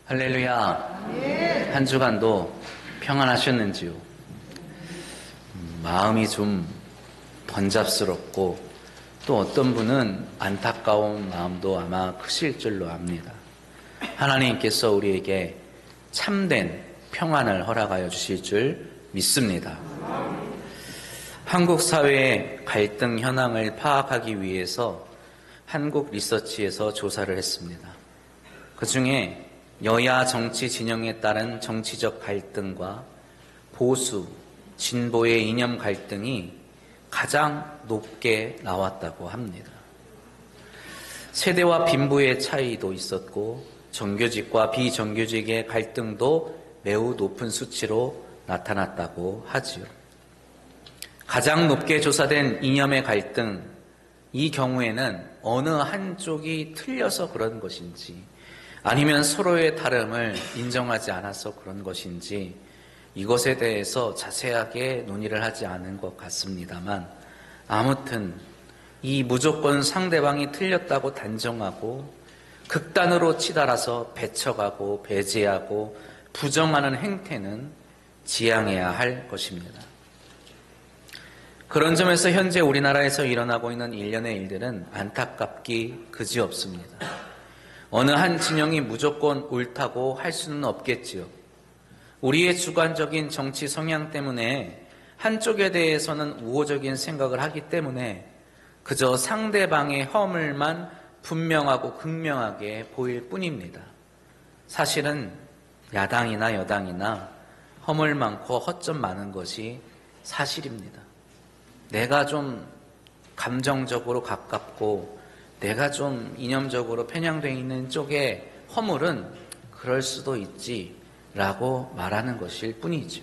할렐루야. 한 주간도 평안하셨는지요? 마음이 좀 번잡스럽고 또 어떤 분은 안타까운 마음도 아마 크실 줄로 압니다. 하나님께서 우리에게 참된 평안을 허락하여 주실 줄 믿습니다. 한국 사회의 갈등 현황을 파악하기 위해서 한국 리서치에서 조사를 했습니다. 그 중에 여야 정치 진영에 따른 정치적 갈등과 보수, 진보의 이념 갈등이 가장 높게 나왔다고 합니다. 세대와 빈부의 차이도 있었고 정교직과 비정교직의 갈등도 매우 높은 수치로 나타났다고 하지요. 가장 높게 조사된 이념의 갈등, 이 경우에는 어느 한쪽이 틀려서 그런 것인지 아니면 서로의 다름을 인정하지 않아서 그런 것인지 이것에 대해서 자세하게 논의를 하지 않은 것 같습니다만, 아무튼 이 무조건 상대방이 틀렸다고 단정하고 극단으로 치달아서 배척하고 배제하고 부정하는 행태는 지양해야 할 것입니다. 그런 점에서 현재 우리나라에서 일어나고 있는 일련의 일들은 안타깝기 그지없습니다. 어느 한 진영이 무조건 옳다고 할 수는 없겠지요. 우리의 주관적인 정치 성향 때문에 한쪽에 대해서는 우호적인 생각을 하기 때문에 그저 상대방의 허물만 분명하고 극명하게 보일 뿐입니다. 사실은 야당이나 여당이나 허물 많고 허점 많은 것이 사실입니다. 내가 좀 감정적으로 가깝고 내가 좀 이념적으로 편향되어 있는 쪽의 허물은 그럴 수도 있지라고 말하는 것일 뿐이죠.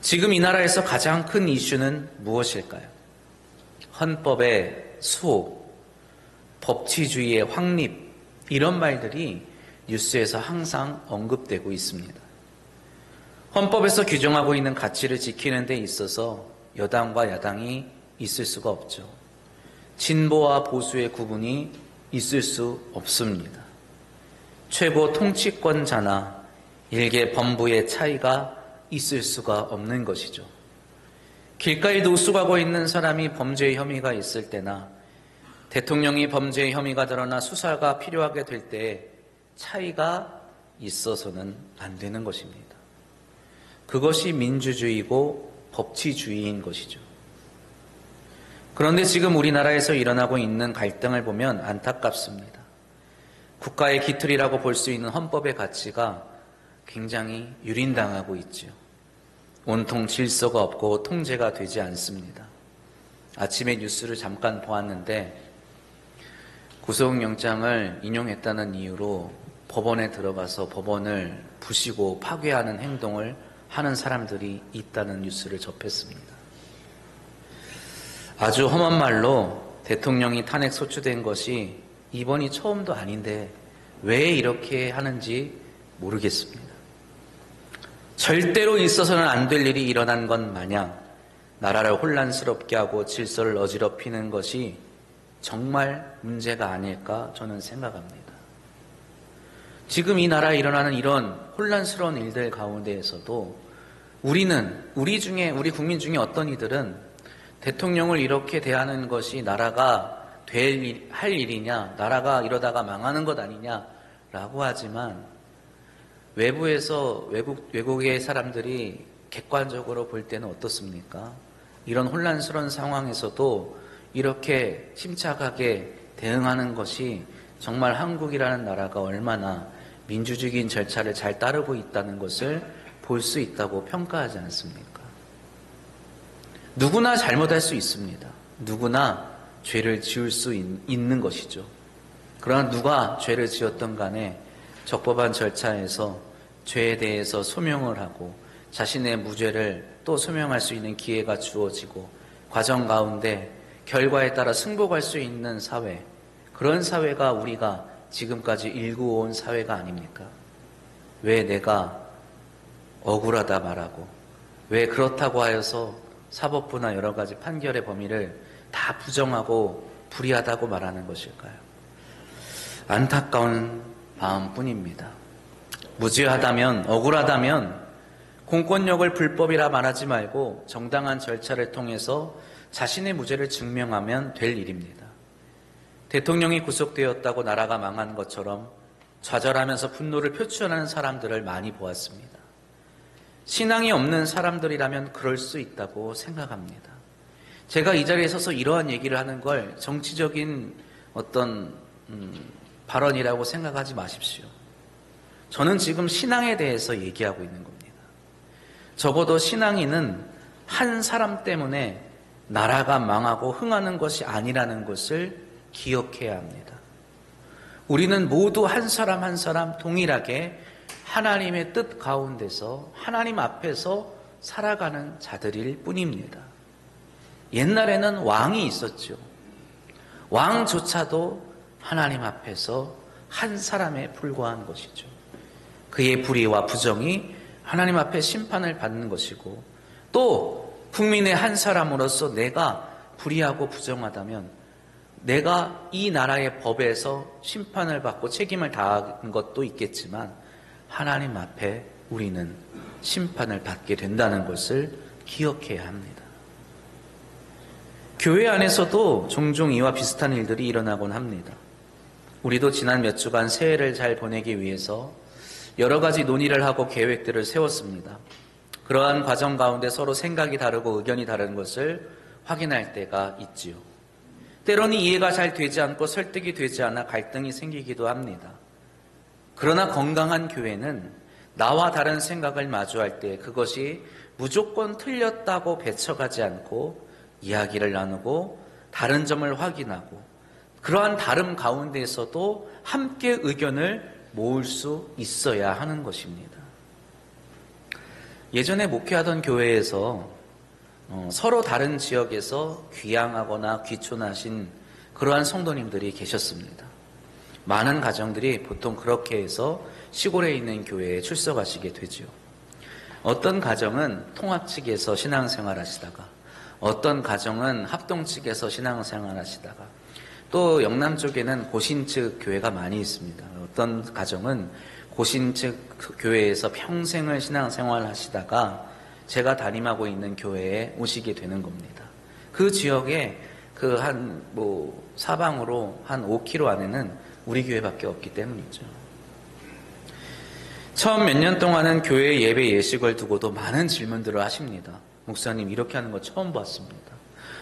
지금 이 나라에서 가장 큰 이슈는 무엇일까요? 헌법의 수호, 법치주의의 확립, 이런 말들이 뉴스에서 항상 언급되고 있습니다. 헌법에서 규정하고 있는 가치를 지키는 데 있어서 여당과 야당이 있을 수가 없죠. 진보와 보수의 구분이 있을 수 없습니다. 최고 통치권자나 일개 범부의 차이가 있을 수가 없는 것이죠. 길가에 노숙하고 있는 사람이 범죄의 혐의가 있을 때나 대통령이 범죄의 혐의가 드러나 수사가 필요하게 될 때에 차이가 있어서는 안 되는 것입니다. 그것이 민주주의고 법치주의인 것이죠. 그런데 지금 우리나라에서 일어나고 있는 갈등을 보면 안타깝습니다. 국가의 기틀이라고 볼 수 있는 헌법의 가치가 굉장히 유린당하고 있죠. 온통 질서가 없고 통제가 되지 않습니다. 아침에 뉴스를 잠깐 보았는데 구속영장을 인용했다는 이유로 법원에 들어가서 법원을 부시고 파괴하는 행동을 하는 사람들이 있다는 뉴스를 접했습니다. 아주 험한 말로 대통령이 탄핵 소추된 것이 이번이 처음도 아닌데 왜 이렇게 하는지 모르겠습니다. 절대로 있어서는 안 될 일이 일어난 것 마냥 나라를 혼란스럽게 하고 질서를 어지럽히는 것이 정말 문제가 아닐까 저는 생각합니다. 지금 이 나라에 일어나는 이런 혼란스러운 일들 가운데에서도 우리 국민 중에 어떤 이들은 대통령을 이렇게 대하는 것이 나라가 할 일이냐, 나라가 이러다가 망하는 것 아니냐라고 하지만 외부에서 외국의 사람들이 객관적으로 볼 때는 어떻습니까? 이런 혼란스러운 상황에서도 이렇게 침착하게 대응하는 것이 정말 한국이라는 나라가 얼마나 민주적인 절차를 잘 따르고 있다는 것을 볼 수 있다고 평가하지 않습니까? 누구나 잘못할 수 있습니다. 누구나 죄를 지을 수 있는 것이죠. 그러나 누가 죄를 지었던 간에 적법한 절차에서 죄에 대해서 소명을 하고 자신의 무죄를 또 소명할 수 있는 기회가 주어지고 과정 가운데 결과에 따라 승복할 수 있는 사회, 그런 사회가 우리가 지금까지 일구어온 사회가 아닙니까? 왜 내가 억울하다 말하고 왜 그렇다고 하여서 사법부나 여러 가지 판결의 범위를 다 부정하고 불의하다고 말하는 것일까요? 안타까운 마음뿐입니다. 무죄하다면, 억울하다면 공권력을 불법이라 말하지 말고 정당한 절차를 통해서 자신의 무죄를 증명하면 될 일입니다. 대통령이 구속되었다고 나라가 망한 것처럼 좌절하면서 분노를 표출하는 사람들을 많이 보았습니다. 신앙이 없는 사람들이라면 그럴 수 있다고 생각합니다. 제가 이 자리에 서서 이러한 얘기를 하는 걸 정치적인 어떤 발언이라고 생각하지 마십시오. 저는 지금 신앙에 대해서 얘기하고 있는 겁니다. 적어도 신앙인은 한 사람 때문에 나라가 망하고 흥하는 것이 아니라는 것을 기억해야 합니다. 우리는 모두 한 사람 한 사람 동일하게 하나님의 뜻 가운데서 하나님 앞에서 살아가는 자들일 뿐입니다. 옛날에는 왕이 있었죠. 왕조차도 하나님 앞에서 한 사람에 불과한 것이죠. 그의 불의와 부정이 하나님 앞에 심판을 받는 것이고, 또 국민의 한 사람으로서 내가 불의하고 부정하다면 내가 이 나라의 법에서 심판을 받고 책임을 다한 것도 있겠지만 하나님 앞에 우리는 심판을 받게 된다는 것을 기억해야 합니다. 교회 안에서도 종종 이와 비슷한 일들이 일어나곤 합니다. 우리도 지난 몇 주간 새해를 잘 보내기 위해서 여러 가지 논의를 하고 계획들을 세웠습니다. 그러한 과정 가운데 서로 생각이 다르고 의견이 다른 것을 확인할 때가 있지요. 때로는 이해가 잘 되지 않고 설득이 되지 않아 갈등이 생기기도 합니다. 그러나 건강한 교회는 나와 다른 생각을 마주할 때 그것이 무조건 틀렸다고 배척하지 않고 이야기를 나누고 다른 점을 확인하고 그러한 다름 가운데에서도 함께 의견을 모을 수 있어야 하는 것입니다. 예전에 목회하던 교회에서 서로 다른 지역에서 귀향하거나 귀촌하신 그러한 성도님들이 계셨습니다. 많은 가정들이 보통 그렇게 해서 시골에 있는 교회에 출석하시게 되죠. 어떤 가정은 통합 측에서 신앙생활 하시다가, 어떤 가정은 합동 측에서 신앙생활 하시다가, 또 영남 쪽에는 고신 측 교회가 많이 있습니다. 어떤 가정은 고신 측 교회에서 평생을 신앙생활 하시다가 제가 담임하고 있는 교회에 오시게 되는 겁니다. 그 지역에 사방으로 한 5km 안에는 우리 교회밖에 없기 때문이죠. 처음 몇 년 동안은 교회 예배 예식을 두고도 많은 질문들을 하십니다. 목사님 이렇게 하는 거 처음 봤습니다.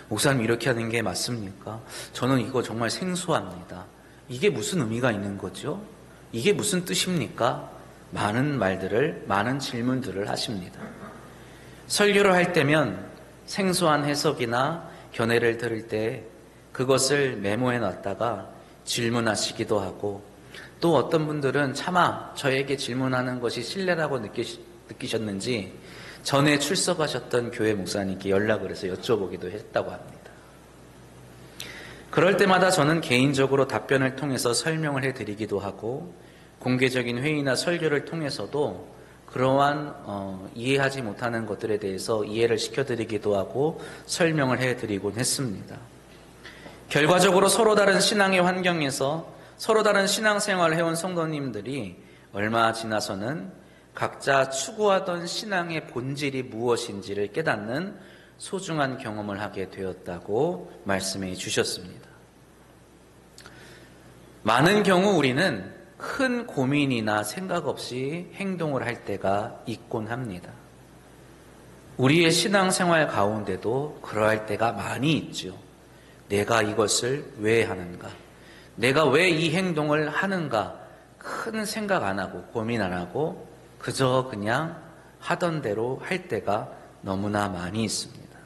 목사님 이렇게 하는 게 맞습니까? 저는 이거 정말 생소합니다. 이게 무슨 의미가 있는 거죠? 이게 무슨 뜻입니까? 많은 질문들을 하십니다. 설교를 할 때면 생소한 해석이나 견해를 들을 때 그것을 메모해 놨다가 질문하시기도 하고, 또 어떤 분들은 차마 저에게 질문하는 것이 신뢰라고 느끼셨는지 전에 출석하셨던 교회 목사님께 연락을 해서 여쭤보기도 했다고 합니다. 그럴 때마다 저는 개인적으로 답변을 통해서 설명을 해드리기도 하고, 공개적인 회의나 설교를 통해서도 그러한 이해하지 못하는 것들에 대해서 이해를 시켜드리기도 하고 설명을 해드리곤 했습니다. 결과적으로 서로 다른 신앙의 환경에서 서로 다른 신앙생활을 해온 성도님들이 얼마 지나서는 각자 추구하던 신앙의 본질이 무엇인지를 깨닫는 소중한 경험을 하게 되었다고 말씀해 주셨습니다. 많은 경우 우리는 큰 고민이나 생각 없이 행동을 할 때가 있곤 합니다. 우리의 신앙생활 가운데도 그러할 때가 많이 있죠. 내가 이것을 왜 하는가? 내가 왜 이 행동을 하는가? 큰 생각 안 하고 고민 안 하고 그저 그냥 하던 대로 할 때가 너무나 많이 있습니다.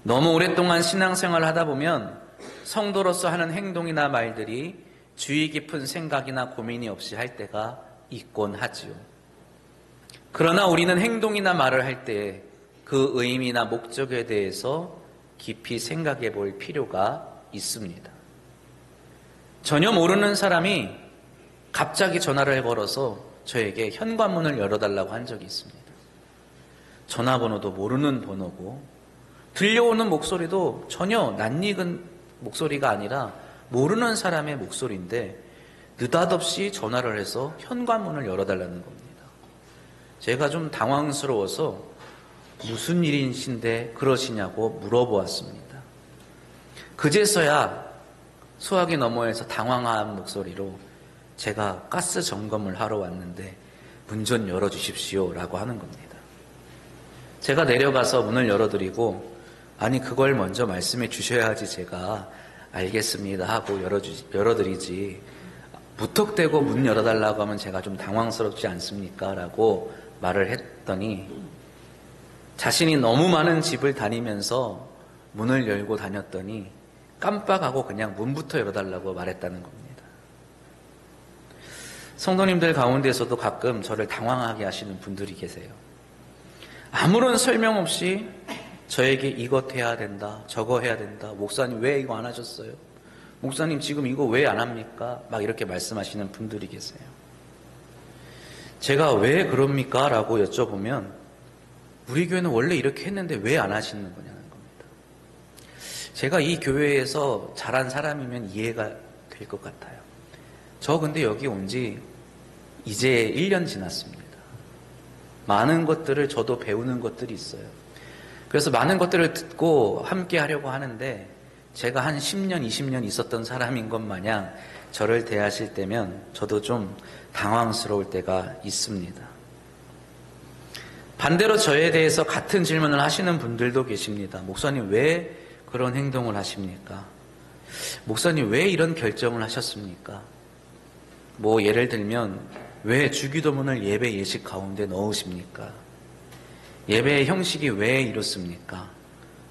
너무 오랫동안 신앙생활을 하다 보면 성도로서 하는 행동이나 말들이 주의 깊은 생각이나 고민이 없이 할 때가 있곤 하지요. 그러나 우리는 행동이나 말을 할 때 그 의미나 목적에 대해서 깊이 생각해 볼 필요가 있습니다. 전혀 모르는 사람이 갑자기 전화를 걸어서 저에게 현관문을 열어달라고 한 적이 있습니다. 전화번호도 모르는 번호고 들려오는 목소리도 전혀 낯익은 목소리가 아니라 모르는 사람의 목소리인데 느닷없이 전화를 해서 현관문을 열어달라는 겁니다. 제가 좀 당황스러워서 무슨 일이신데 그러시냐고 물어보았습니다. 그제서야 수화기 너머에서 당황한 목소리로 제가 가스 점검을 하러 왔는데 문 좀 열어주십시오 라고 하는 겁니다. 제가 내려가서 문을 열어드리고 아니 그걸 먼저 말씀해 주셔야지 제가 알겠습니다 하고 열어드리지 무턱대고 문 열어달라고 하면 제가 좀 당황스럽지 않습니까? 라고 말을 했더니 자신이 너무 많은 집을 다니면서 문을 열고 다녔더니 깜빡하고 그냥 문부터 열어달라고 말했다는 겁니다. 성도님들 가운데서도 가끔 저를 당황하게 하시는 분들이 계세요. 아무런 설명 없이 저에게 이것 해야 된다, 저거 해야 된다, 목사님 왜 이거 안 하셨어요? 목사님 지금 이거 왜 안 합니까? 막 이렇게 말씀하시는 분들이 계세요. 제가 왜 그럽니까? 라고 여쭤보면 우리 교회는 원래 이렇게 했는데 왜 안 하시는 거냐는 겁니다. 제가 이 교회에서 자란 사람이면 이해가 될 것 같아요. 저 근데 여기 온 지 이제 1년 지났습니다. 많은 것들을 저도 배우는 것들이 있어요. 그래서 많은 것들을 듣고 함께 하려고 하는데 제가 한 10년, 20년 있었던 사람인 것 마냥 저를 대하실 때면 저도 좀 당황스러울 때가 있습니다. 반대로 저에 대해서 같은 질문을 하시는 분들도 계십니다. 목사님 왜 그런 행동을 하십니까? 목사님 왜 이런 결정을 하셨습니까? 뭐 예를 들면 왜 주기도문을 예배 예식 가운데 넣으십니까? 예배의 형식이 왜 이렇습니까?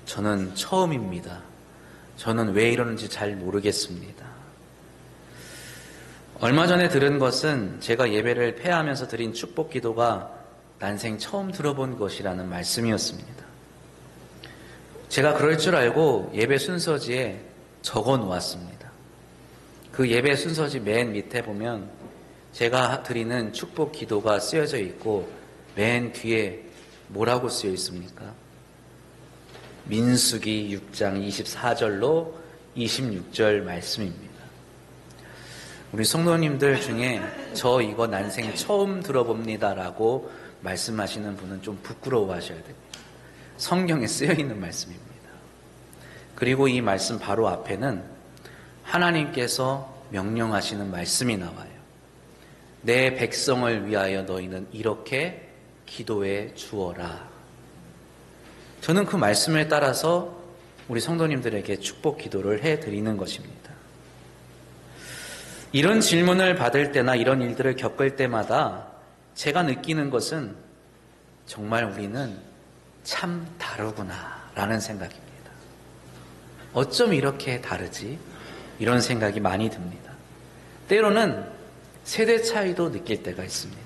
저는 처음입니다. 저는 왜 이러는지 잘 모르겠습니다. 얼마 전에 들은 것은 제가 예배를 폐하면서 드린 축복 기도가 난생 처음 들어본 것이라는 말씀이었습니다. 제가 그럴 줄 알고 예배 순서지에 적어 놓았습니다. 그 예배 순서지 맨 밑에 보면 제가 드리는 축복 기도가 쓰여져 있고 맨 뒤에 뭐라고 쓰여 있습니까? 민수기 6장 24절로 26절 말씀입니다. 우리 성도님들 중에 저 이거 난생 처음 들어봅니다 라고 말씀하시는 분은 좀 부끄러워하셔야 됩니다. 성경에 쓰여 있는 말씀입니다. 그리고 이 말씀 바로 앞에는 하나님께서 명령하시는 말씀이 나와요. 내 백성을 위하여 너희는 이렇게 기도해 주어라. 저는 그 말씀에 따라서 우리 성도님들에게 축복 기도를 해드리는 것입니다. 이런 질문을 받을 때나 이런 일들을 겪을 때마다 제가 느끼는 것은 정말 우리는 참 다르구나 라는 생각입니다. 어쩜 이렇게 다르지? 이런 생각이 많이 듭니다. 때로는 세대 차이도 느낄 때가 있습니다.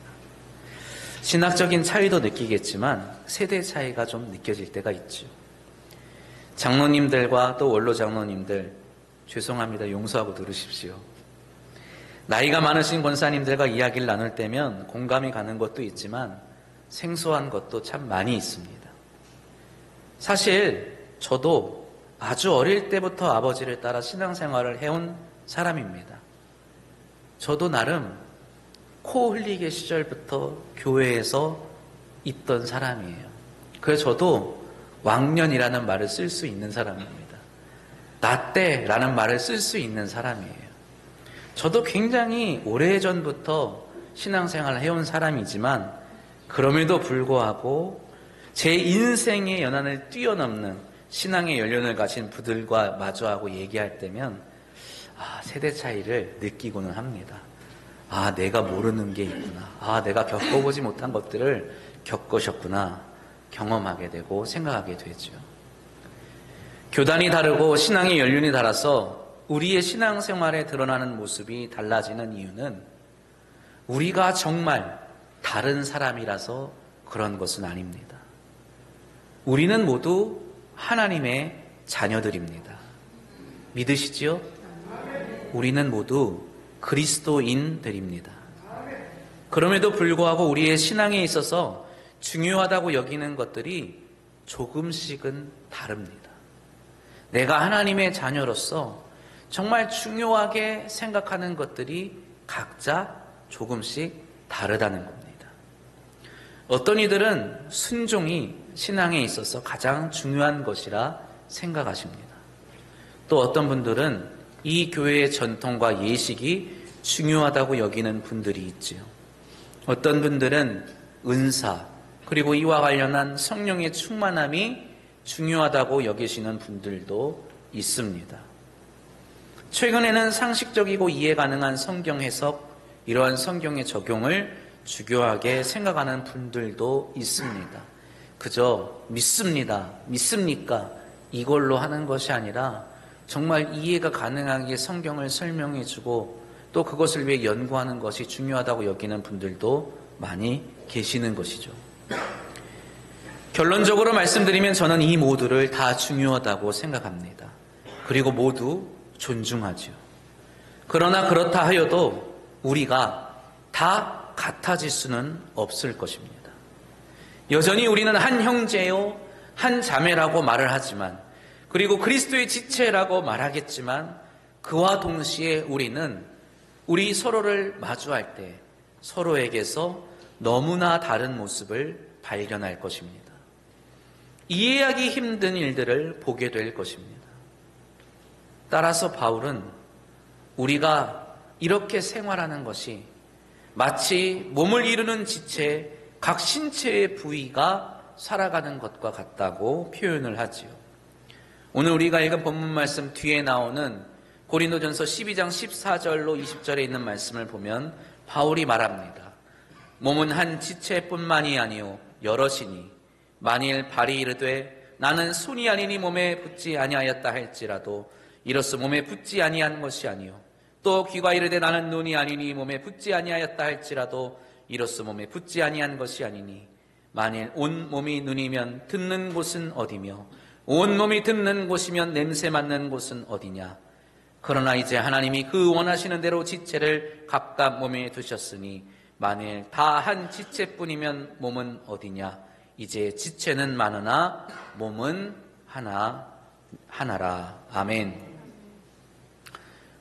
신학적인 차이도 느끼겠지만 세대 차이가 좀 느껴질 때가 있죠. 장로님들과 또 원로 장로님들 죄송합니다. 용서하고 들으십시오. 나이가 많으신 권사님들과 이야기를 나눌 때면 공감이 가는 것도 있지만 생소한 것도 참 많이 있습니다. 사실 저도 아주 어릴 때부터 아버지를 따라 신앙생활을 해온 사람입니다. 저도 나름 코 흘리게 시절부터 교회에서 있던 사람이에요. 그래서 저도 왕년이라는 말을 쓸 수 있는 사람입니다. 나 때라는 말을 쓸 수 있는 사람이에요. 저도 굉장히 오래전부터 신앙생활을 해온 사람이지만 그럼에도 불구하고 제 인생의 연한을 뛰어넘는 신앙의 연륜을 가진 분들과 마주하고 얘기할 때면 세대 차이를 느끼고는 합니다. 내가 모르는 게 있구나. 내가 겪어보지 못한 것들을 겪으셨구나. 경험하게 되고 생각하게 되죠. 교단이 다르고 신앙의 연륜이 달라서 우리의 신앙생활에 드러나는 모습이 달라지는 이유는 우리가 정말 다른 사람이라서 그런 것은 아닙니다. 우리는 모두 하나님의 자녀들입니다. 믿으시지요? 우리는 모두 그리스도인들입니다. 그럼에도 불구하고 우리의 신앙에 있어서 중요하다고 여기는 것들이 조금씩은 다릅니다. 내가 하나님의 자녀로서 정말 중요하게 생각하는 것들이 각자 조금씩 다르다는 겁니다. 어떤 이들은 순종이 신앙에 있어서 가장 중요한 것이라 생각하십니다. 또 어떤 분들은 이 교회의 전통과 예식이 중요하다고 여기는 분들이 있지요. 어떤 분들은 은사, 그리고 이와 관련한 성령의 충만함이 중요하다고 여기시는 분들도 있습니다. 최근에는 상식적이고 이해 가능한 성경 해석, 이러한 성경의 적용을 주교하게 생각하는 분들도 있습니다. 그저 믿습니다, 믿습니까? 이걸로 하는 것이 아니라 정말 이해가 가능하게 성경을 설명해주고 또 그것을 위해 연구하는 것이 중요하다고 여기는 분들도 많이 계시는 것이죠. 결론적으로 말씀드리면 저는 이 모두를 다 중요하다고 생각합니다. 그리고 모두 존중하죠. 그러나 그렇다 하여도 우리가 다 같아질 수는 없을 것입니다. 여전히 우리는 한 형제요, 한 자매라고 말을 하지만, 그리고 그리스도의 지체라고 말하겠지만, 그와 동시에 우리는 우리 서로를 마주할 때 서로에게서 너무나 다른 모습을 발견할 것입니다. 이해하기 힘든 일들을 보게 될 것입니다. 따라서 바울은 우리가 이렇게 생활하는 것이 마치 몸을 이루는 지체, 각 신체의 부위가 살아가는 것과 같다고 표현을 하지요. 오늘 우리가 읽은 본문 말씀 뒤에 나오는 고린도전서 12장 14절로 20절에 있는 말씀을 보면 바울이 말합니다. 몸은 한 지체뿐만이 아니요 여럿이니 만일 발이 이르되 나는 손이 아니니 몸에 붙지 아니하였다 할지라도 이로써 몸에 붙지 아니한 것이 아니요 또 귀가 이르되 나는 눈이 아니니 몸에 붙지 아니하였다 할지라도 이로써 몸에 붙지 아니한 것이 아니니 만일 온 몸이 눈이면 듣는 곳은 어디며 온 몸이 듣는 곳이면 냄새 맡는 곳은 어디냐. 그러나 이제 하나님이 그 원하시는 대로 지체를 각각 몸에 두셨으니 만일 다 한 지체뿐이면 몸은 어디냐. 이제 지체는 많으나 몸은 하나라. 아멘.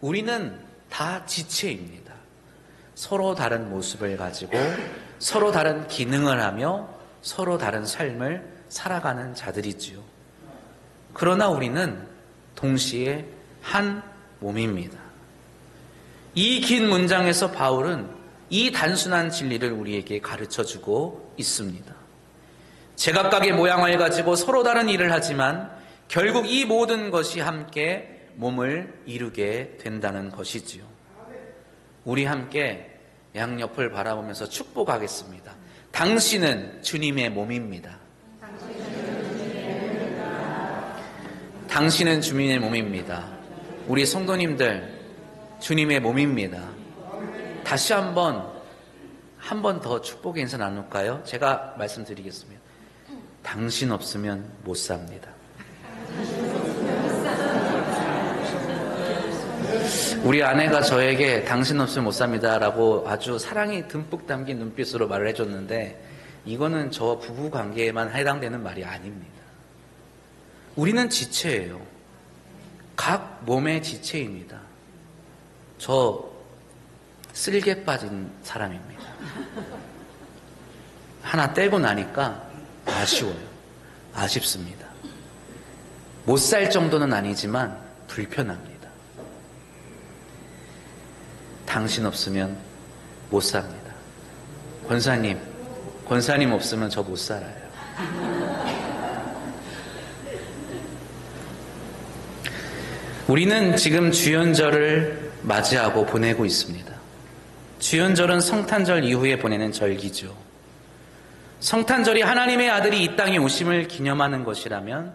우리는 다 지체입니다. 서로 다른 모습을 가지고 서로 다른 기능을 하며 서로 다른 삶을 살아가는 자들이지요. 그러나 우리는 동시에 한 몸입니다. 이 긴 문장에서 바울은 이 단순한 진리를 우리에게 가르쳐주고 있습니다. 제각각의 모양을 가지고 서로 다른 일을 하지만 결국 이 모든 것이 함께 몸을 이루게 된다는 것이지요. 우리 함께 양옆을 바라보면서 축복하겠습니다. 당신은 주님의 몸입니다. 당신은 주님의 몸입니다. 우리 성도님들 주님의 몸입니다. 다시 한 번 더 축복의 인사 나눌까요? 제가 말씀드리겠습니다. 당신 없으면 못 삽니다. 우리 아내가 저에게 당신 없으면 못 삽니다 라고 아주 사랑이 듬뿍 담긴 눈빛으로 말을 해줬는데 이거는 저 부부 관계에만 해당되는 말이 아닙니다. 우리는 지체예요. 각 몸의 지체입니다. 저 쓸개 빠진 사람입니다. 하나 떼고 나니까 아쉬워요. 아쉽습니다. 못 살 정도는 아니지만 불편합니다. 당신 없으면 못 삽니다. 권사님 없으면 저 못 살아요. 우리는 지금 주연절을 맞이하고 보내고 있습니다. 주연절은 성탄절 이후에 보내는 절기죠. 성탄절이 하나님의 아들이 이 땅에 오심을 기념하는 것이라면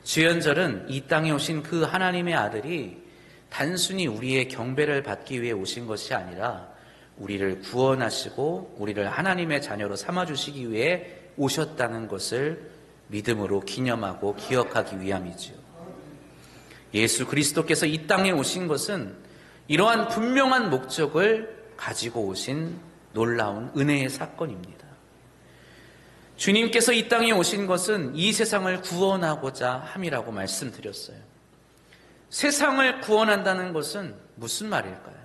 주연절은 이 땅에 오신 그 하나님의 아들이 단순히 우리의 경배를 받기 위해 오신 것이 아니라 우리를 구원하시고 우리를 하나님의 자녀로 삼아주시기 위해 오셨다는 것을 믿음으로 기념하고 기억하기 위함이지요. 예수 그리스도께서 이 땅에 오신 것은 이러한 분명한 목적을 가지고 오신 놀라운 은혜의 사건입니다. 주님께서 이 땅에 오신 것은 이 세상을 구원하고자 함이라고 말씀드렸어요. 세상을 구원한다는 것은 무슨 말일까요?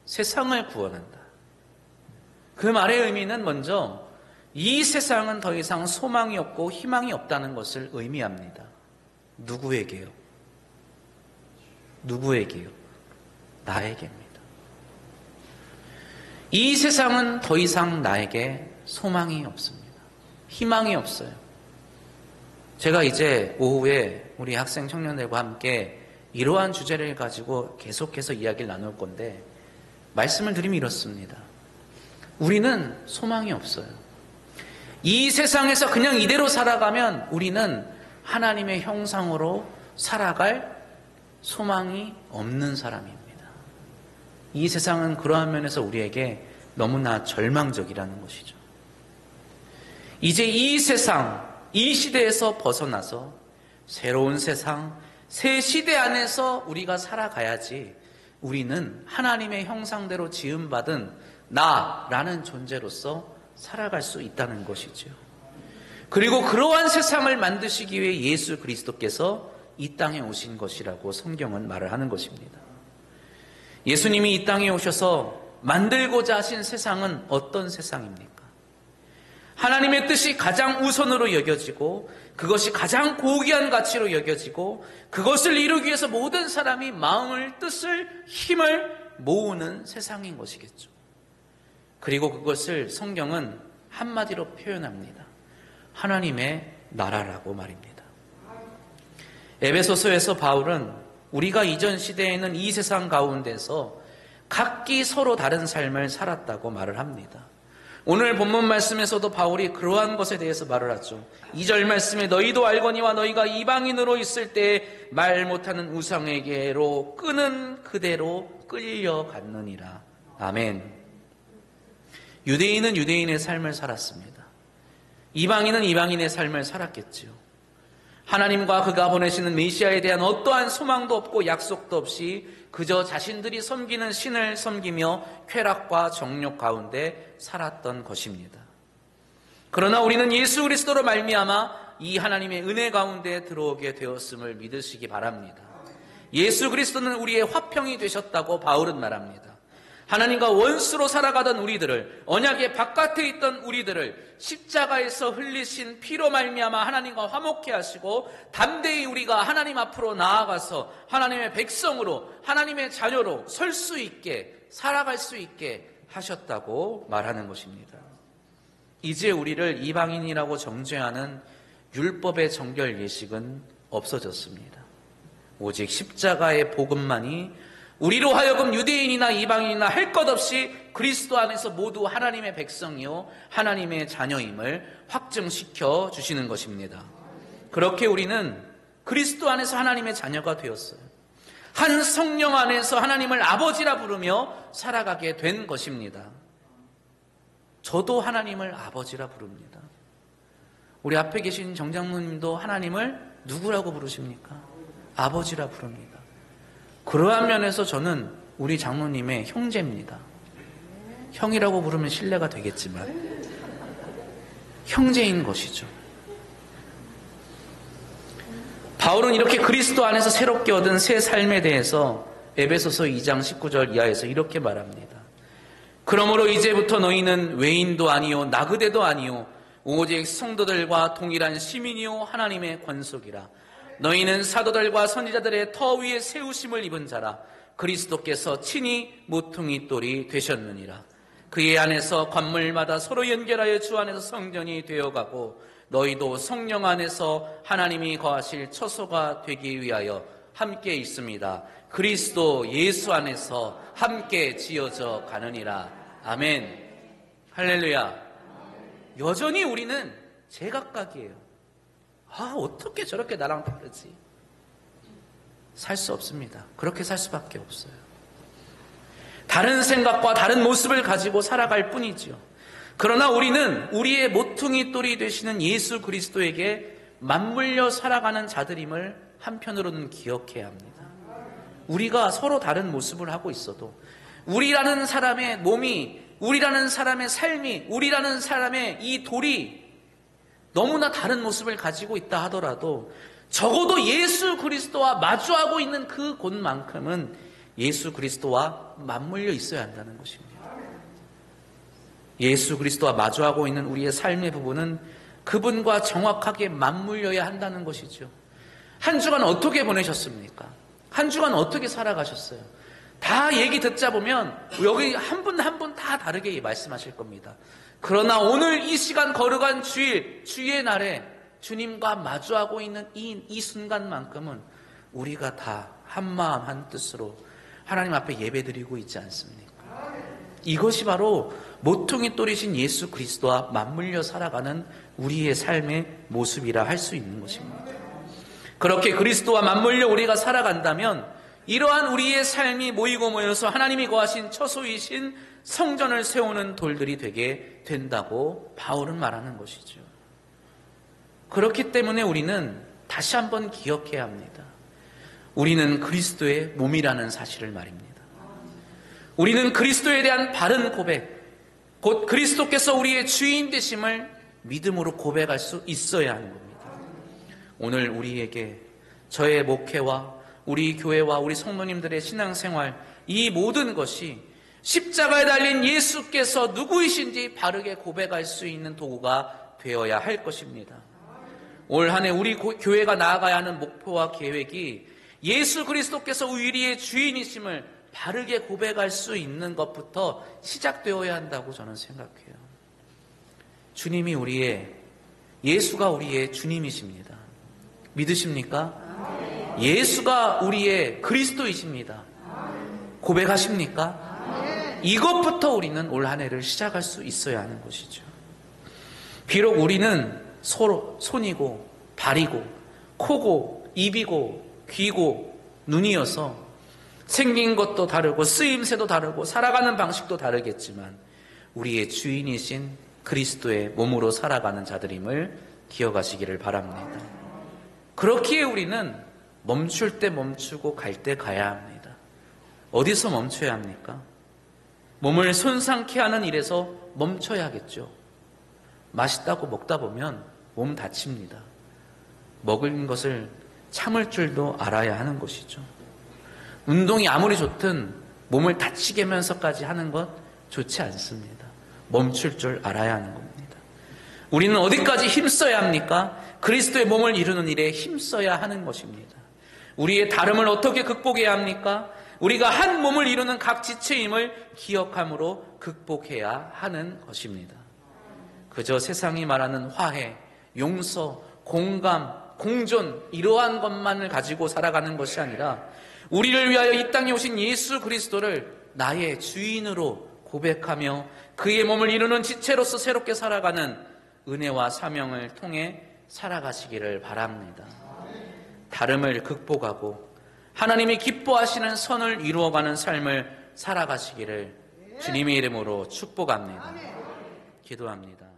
세상을 구원한다. 그 말의 의미는 먼저 이 세상은 더 이상 소망이 없고 희망이 없다는 것을 의미합니다. 누구에게요? 누구에게요? 나에게입니다. 이 세상은 더 이상 나에게 소망이 없습니다. 희망이 없어요. 제가 이제 오후에 우리 학생 청년들과 함께 이러한 주제를 가지고 계속해서 이야기를 나눌 건데, 말씀을 드리면 이렇습니다. 우리는 소망이 없어요. 이 세상에서 그냥 이대로 살아가면 우리는 하나님의 형상으로 살아갈 소망이 없는 사람입니다. 이 세상은 그러한 면에서 우리에게 너무나 절망적이라는 것이죠. 이제 이 세상, 이 시대에서 벗어나서 새로운 세상, 새 시대 안에서 우리가 살아가야지 우리는 하나님의 형상대로 지음받은 나라는 존재로서 살아갈 수 있다는 것이죠. 그리고 그러한 세상을 만드시기 위해 예수 그리스도께서 이 땅에 오신 것이라고 성경은 말을 하는 것입니다. 예수님이 이 땅에 오셔서 만들고자 하신 세상은 어떤 세상입니까? 하나님의 뜻이 가장 우선으로 여겨지고 그것이 가장 고귀한 가치로 여겨지고 그것을 이루기 위해서 모든 사람이 마음을, 뜻을, 힘을 모으는 세상인 것이겠죠. 그리고 그것을 성경은 한마디로 표현합니다. 하나님의 나라라고 말입니다. 에베소서에서 바울은 우리가 이전 시대에는 이 세상 가운데서 각기 서로 다른 삶을 살았다고 말을 합니다. 오늘 본문 말씀에서도 바울이 그러한 것에 대해서 말을 하죠. 2절 말씀에 너희도 알거니와 너희가 이방인으로 있을 때 말 못하는 우상에게로 끄는 그대로 끌려갔느니라. 아멘. 유대인은 유대인의 삶을 살았습니다. 이방인은 이방인의 삶을 살았겠지요. 하나님과 그가 보내시는 메시아에 대한 어떠한 소망도 없고 약속도 없이 그저 자신들이 섬기는 신을 섬기며 쾌락과 정욕 가운데 살았던 것입니다. 그러나 우리는 예수 그리스도로 말미암아 이 하나님의 은혜 가운데 들어오게 되었음을 믿으시기 바랍니다. 예수 그리스도는 우리의 화평이 되셨다고 바울은 말합니다. 하나님과 원수로 살아가던 우리들을, 언약의 바깥에 있던 우리들을 십자가에서 흘리신 피로 말미암아 하나님과 화목케 하시고 담대히 우리가 하나님 앞으로 나아가서 하나님의 백성으로, 하나님의 자녀로 설 수 있게, 살아갈 수 있게 하셨다고 말하는 것입니다. 이제 우리를 이방인이라고 정죄하는 율법의 정결 예식은 없어졌습니다. 오직 십자가의 복음만이 우리로 하여금 유대인이나 이방인이나 할 것 없이 그리스도 안에서 모두 하나님의 백성이요 하나님의 자녀임을 확증시켜 주시는 것입니다. 그렇게 우리는 그리스도 안에서 하나님의 자녀가 되었어요. 한 성령 안에서 하나님을 아버지라 부르며 살아가게 된 것입니다. 저도 하나님을 아버지라 부릅니다. 우리 앞에 계신 정장로님도 하나님을 누구라고 부르십니까? 아버지라 부릅니다. 그러한 면에서 저는 우리 장로님의 형제입니다. 형이라고 부르면 신뢰가 되겠지만 형제인 것이죠. 바울은 이렇게 그리스도 안에서 새롭게 얻은 새 삶에 대해서 에베소서 2장 19절 이하에서 이렇게 말합니다. 그러므로 이제부터 너희는 외인도 아니요 나그대도 아니요 오직 성도들과 동일한 시민이요 하나님의 권속이라. 너희는 사도들과 선지자들의 터 위에 세우심을 입은 자라. 그리스도께서 친히 모퉁이 돌이 되셨느니라. 그의 안에서 관물마다 서로 연결하여 주 안에서 성전이 되어가고 너희도 성령 안에서 하나님이 거하실 처소가 되기 위하여 함께 있습니다. 그리스도 예수 안에서 함께 지어져 가느니라. 아멘. 할렐루야. 여전히 우리는 제각각이에요. 어떻게 저렇게 나랑 다르지? 살 수 없습니다. 그렇게 살 수밖에 없어요. 다른 생각과 다른 모습을 가지고 살아갈 뿐이지요. 그러나 우리는 우리의 모퉁이 돌이 되시는 예수 그리스도에게 맞물려 살아가는 자들임을 한편으로는 기억해야 합니다. 우리가 서로 다른 모습을 하고 있어도 우리라는 사람의 몸이, 우리라는 사람의 삶이, 우리라는 사람의 이 돌이 너무나 다른 모습을 가지고 있다 하더라도 적어도 예수 그리스도와 마주하고 있는 그 곳만큼은 예수 그리스도와 맞물려 있어야 한다는 것입니다. 예수 그리스도와 마주하고 있는 우리의 삶의 부분은 그분과 정확하게 맞물려야 한다는 것이죠. 한 주간 어떻게 보내셨습니까? 한 주간 어떻게 살아가셨어요? 다 얘기 듣자 보면 여기 한 분 한 분 다 다르게 말씀하실 겁니다. 그러나 오늘 이 시간 거룩한 주일, 주의 날에 주님과 마주하고 있는 이 순간만큼은 우리가 다 한마음 한뜻으로 하나님 앞에 예배드리고 있지 않습니까? 이것이 바로 모퉁이 돌이신 예수 그리스도와 맞물려 살아가는 우리의 삶의 모습이라 할 수 있는 것입니다. 그렇게 그리스도와 맞물려 우리가 살아간다면 이러한 우리의 삶이 모이고 모여서 하나님이 거하신 처소이신 성전을 세우는 돌들이 되게 된다고 바울은 말하는 것이죠. 그렇기 때문에 우리는 다시 한번 기억해야 합니다. 우리는 그리스도의 몸이라는 사실을 말입니다. 우리는 그리스도에 대한 바른 고백, 곧 그리스도께서 우리의 주인 되심을 믿음으로 고백할 수 있어야 하는 겁니다. 오늘 우리에게 저의 목회와 우리 교회와 우리 성도님들의 신앙생활, 이 모든 것이 십자가에 달린 예수께서 누구이신지 바르게 고백할 수 있는 도구가 되어야 할 것입니다. 올 한 해 우리 교회가 나아가야 하는 목표와 계획이 예수 그리스도께서 우리의 주인이심을 바르게 고백할 수 있는 것부터 시작되어야 한다고 저는 생각해요. 주님이 예수가 우리의 주님이십니다. 믿으십니까? 예수가 우리의 그리스도이십니다. 고백하십니까? 이것부터 우리는 올 한 해를 시작할 수 있어야 하는 것이죠. 비록 우리는 서로 손이고 발이고 코고 입이고 귀고 눈이어서 생긴 것도 다르고 쓰임새도 다르고 살아가는 방식도 다르겠지만 우리의 주인이신 그리스도의 몸으로 살아가는 자들임을 기억하시기를 바랍니다. 그렇기에 우리는 멈출 때 멈추고 갈 때 가야 합니다. 어디서 멈춰야 합니까? 몸을 손상케 하는 일에서 멈춰야겠죠. 맛있다고 먹다 보면 몸 다칩니다. 먹은 것을 참을 줄도 알아야 하는 것이죠. 운동이 아무리 좋든 몸을 다치게 하면서까지 하는 것 좋지 않습니다. 멈출 줄 알아야 하는 겁니다. 우리는 어디까지 힘써야 합니까? 그리스도의 몸을 이루는 일에 힘써야 하는 것입니다. 우리의 다름을 어떻게 극복해야 합니까? 우리가 한 몸을 이루는 각 지체임을 기억함으로 극복해야 하는 것입니다. 그저 세상이 말하는 화해, 용서, 공감, 공존 이러한 것만을 가지고 살아가는 것이 아니라 우리를 위하여 이 땅에 오신 예수 그리스도를 나의 주인으로 고백하며 그의 몸을 이루는 지체로서 새롭게 살아가는 은혜와 사명을 통해 살아가시기를 바랍니다. 다름을 극복하고 하나님이 기뻐하시는 선을 이루어가는 삶을 살아가시기를 주님의 이름으로 축복합니다. 기도합니다.